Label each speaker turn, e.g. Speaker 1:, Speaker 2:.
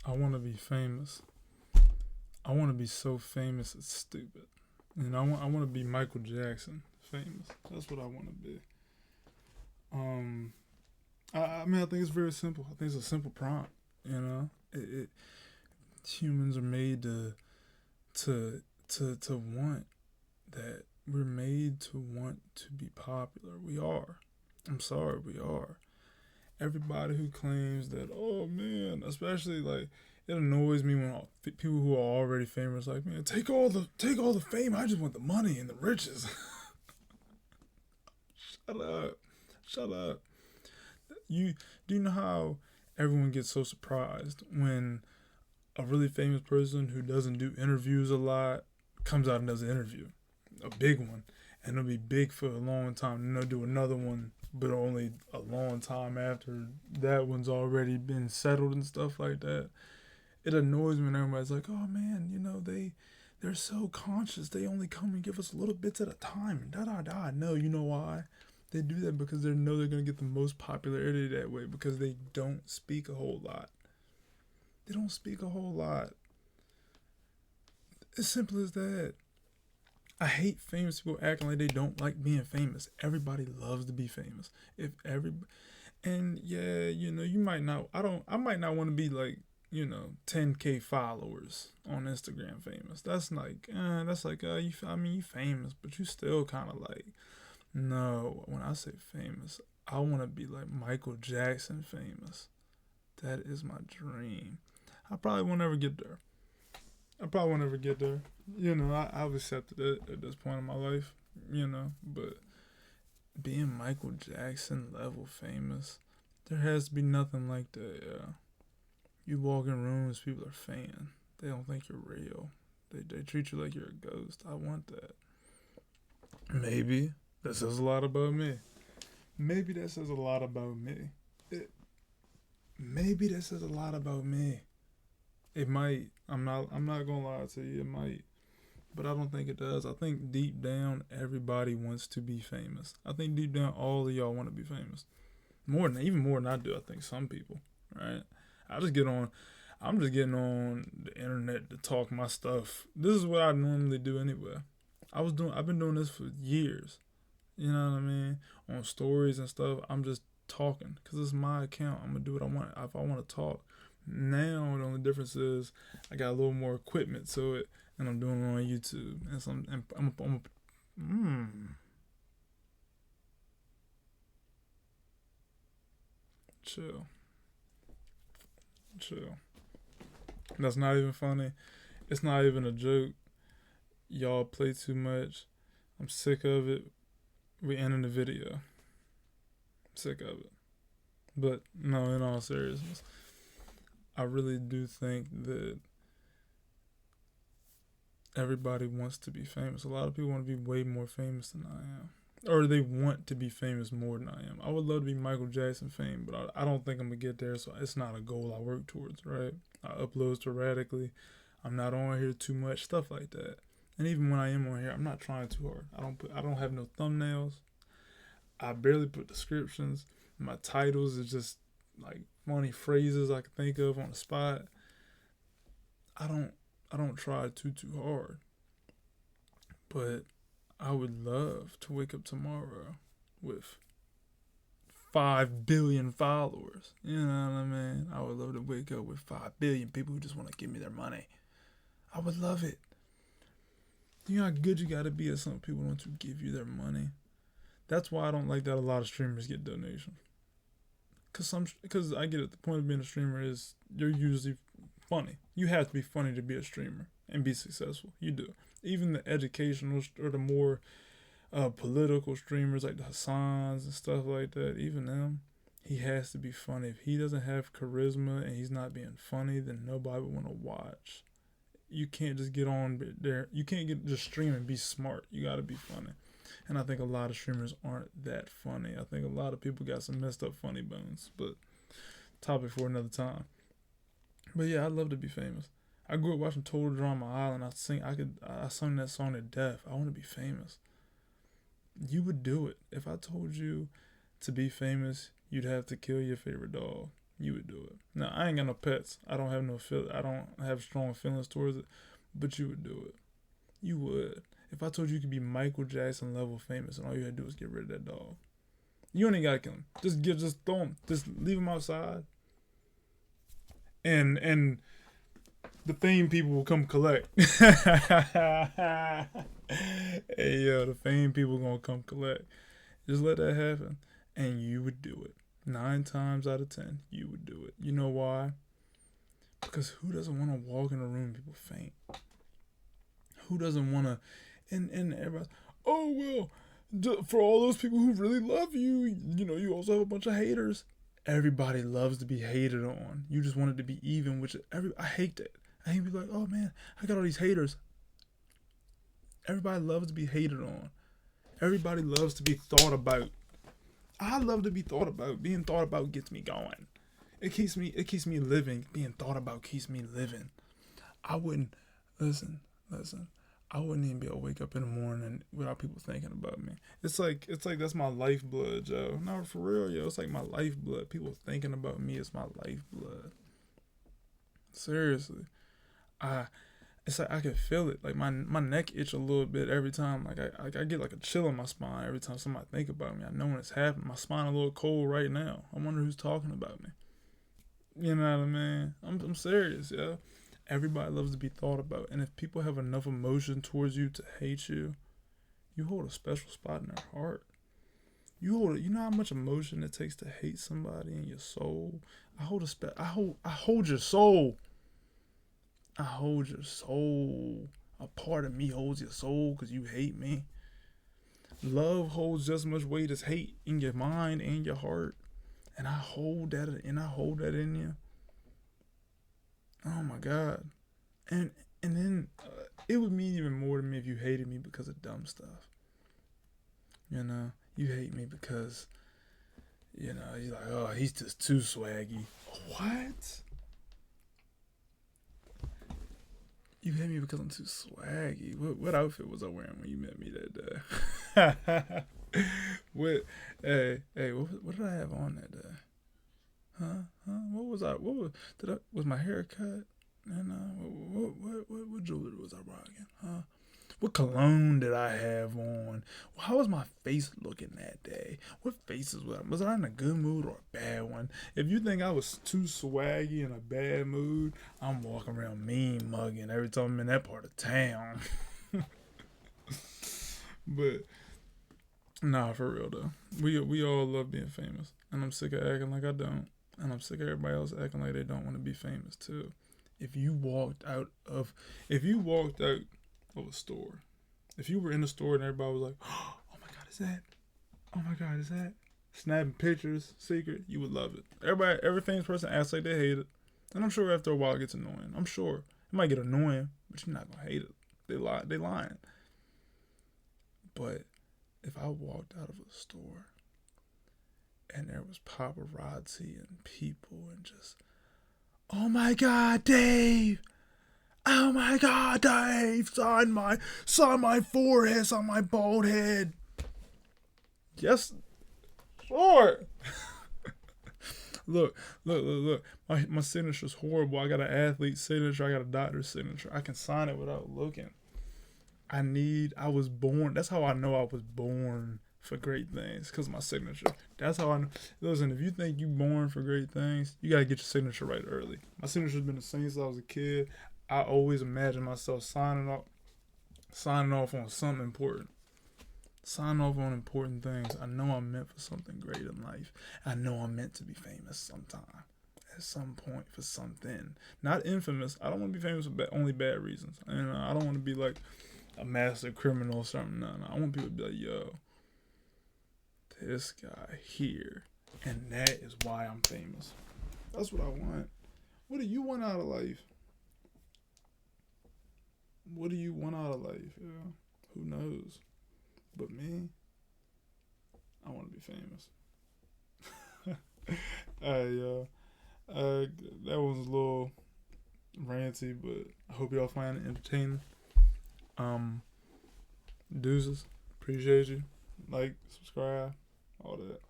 Speaker 1: I want to be famous. I want to be so famous it's stupid. And I want to be Michael Jackson famous. That's what I want to be. Um, I mean, I think it's very simple. I think it's a simple prompt. You know, humans are made to want that. We're made to want to be popular. We are. I'm sorry, we are. Everybody who claims that, oh man, especially like it annoys me when people who are already famous like, man, take all the fame. I just want the money and the riches. Shut up, shut up. You do you know how everyone gets so surprised when a really famous person who doesn't do interviews a lot comes out and does an interview, a big one, and it'll be big for a long time. And they'll do another one, but only a long time after that one's already been settled and stuff like that. It annoys me when everybody's like, "Oh man, they're so conscious. They only come and give us little bits at a time." And da da da. No, you know why? They do that because they know they're gonna get the most popularity that way because they don't speak a whole lot. They don't speak a whole lot. As simple as that. I hate famous people acting like they don't like being famous. Everybody loves to be famous. If every and yeah, you might not. I don't. I might not want to be like 10K followers on Instagram famous. That's like you. I mean, you famous, but you still kind of like no. When I say famous, I want to be like Michael Jackson famous. That is my dream. I probably won't ever get there. I probably won't ever get there. I've accepted it at this point in my life. But being Michael Jackson level famous, there has to be nothing like that. Yeah, you walk in rooms, people are fan. They don't think you're real. They treat you like you're a ghost. I want that. Maybe that says a lot about me. Maybe that says a lot about me. It, maybe that says a lot about me. It might. I'm not gonna lie to you. It might. But I don't think it does. I think deep down, everybody wants to be famous. I think deep down, all of y'all want to be famous. Even more than I do. I think some people, right? I just get on. I'm just getting on the internet to talk my stuff. This is what I normally do anyway. I've been doing this for years. You know what I mean? On stories and stuff. I'm just talking because it's my account. I'm gonna do what I want. If I want to talk. Now the only difference is I got a little more equipment to it, and I'm doing it on YouTube. And some, and chill, chill. That's not even funny. It's not even a joke. Y'all play too much. I'm sick of it. We ending the video. I'm sick of it. But no, in all seriousness, I really do think that everybody wants to be famous. A lot of people want to be way more famous than I am. Or they want to be famous more than I am. I would love to be Michael Jackson fame, but I don't think I'm gonna get there. So it's not a goal I work towards, right? I upload sporadically. I'm not on here too much, stuff like that. And even when I am on here, I'm not trying too hard. I don't have no thumbnails. I barely put descriptions. My titles is just like funny phrases I can think of on the spot. I don't I don't try too hard, but I would love to wake up tomorrow with 5 billion followers. You know what I mean? I would love to wake up with 5 billion people who just want to give me their money. I would love it. You know how good you gotta be at some people want to give you their money. That's why I don't like that a lot of streamers get donations. Because I get it. The point of being a streamer is you're usually funny. You have to be funny to be a streamer and be successful. You do. Even the educational or the more political streamers like the Hassans and stuff like that, even them, he has to be funny. If he doesn't have charisma and he's not being funny, then nobody would want to watch. You can't just get on there. You can't get just stream and be smart. You got to be funny. And I think a lot of streamers aren't that funny. I think a lot of people got some messed up funny bones. But topic for another time. But yeah, I'd love to be famous. I grew up watching Total Drama Island. I sung that song to death. I want to be famous. You would do it. If I told you to be famous, you'd have to kill your favorite dog. you would do it. Now, I ain't got no pets. I don't have no I don't have strong feelings towards it, but you would do it. You would. If I told you could be Michael Jackson level famous and all you had to do was get rid of that dog, you ain't gotta kill him. Just throw him. Just leave him outside. And the fame people will come collect. Hey yo, the fame people gonna come collect. Just let that happen, and you would do it. 9 times out of 10, you would do it. You know why? Because who doesn't want to walk in a room and people faint? Who doesn't want to? And everybody, oh well, for all those people who really love you, you know, you also have a bunch of haters. Everybody loves to be hated on. You just want it to be even, which I hate that. I hate people like, oh man, I got all these haters. Everybody loves to be hated on. Everybody loves to be thought about. I love to be thought about. Being thought about gets me going. It keeps me living. Being thought about keeps me living. I wouldn't listen. I wouldn't even be able to wake up in the morning without people thinking about me. It's like that's my lifeblood, Joe. No, for real, yo. It's like my lifeblood. People thinking about me is my lifeblood. Seriously. It's like I can feel it. Like my neck itch a little bit every time. Like I get like a chill in my spine every time somebody think about me. I know when it's happening. My spine a little cold right now. I wonder who's talking about me. You know what I mean? I'm serious, yo. Everybody loves to be thought about, and if people have enough emotion towards you to hate you, you hold a special spot in their heart. You know how much emotion it takes to hate somebody in your soul. I hold your soul. I hold your soul. A part of me holds your soul because you hate me. Love holds just as much weight as hate in your mind and your heart. And I hold that in you. Oh my God. And then it would mean even more to me if you hated me because of dumb stuff. You know, you hate me because, you know, you're like, oh, he's just too swaggy. What? You hate me because I'm too swaggy. What outfit was I wearing when you met me that day? What did I have on that day? Huh? Was my hair cut? And what jewelry was I rocking? Huh? What cologne did I have on? How was my face looking that day? What faces was I in a good mood or a bad one? If you think I was too swaggy in a bad mood, I'm walking around mean mugging every time I'm in that part of town. But nah, for real though, we all love being famous, and I'm sick of acting like I don't, and I'm sick of everybody else acting like they don't want to be famous too. If you walked out of a store, if you were in the store and everybody was like, oh my God, is that? Oh my God, is that? Snapping pictures, secret, you would love it. Every famous person acts like they hate it. And I'm sure after a while it gets annoying. I'm sure. It might get annoying, but you're not going to hate it. They lying. But if I walked out of a store and there was paparazzi and people and just, oh my God, Dave! Oh my God, Dave! Sign my forehead, sign my bald head. Yes, sure. Look. My signature's horrible. I got an athlete signature. I got a doctor's signature. I can sign it without looking. I was born. That's how I know I was born for great things, because of my signature. That's how I know. Listen, if you think you're born for great things, you got to get your signature right early. My signature's been the same since I was a kid. I always imagine myself signing off on something important. Sign off on important things. I know I'm meant for something great in life. I know I'm meant to be famous sometime. At some point for something. Not infamous. I don't want to be famous for only bad reasons. And I don't want to be like a master criminal or something. No. I want people to be like, yo, this guy here. And that is why I'm famous. That's what I want. What do you want out of life? What do you want out of life? Yeah. Who knows? But me, I want to be famous. That was a little ranty, but I hope y'all find it entertaining. Deuces. Appreciate you. Like, subscribe, all that.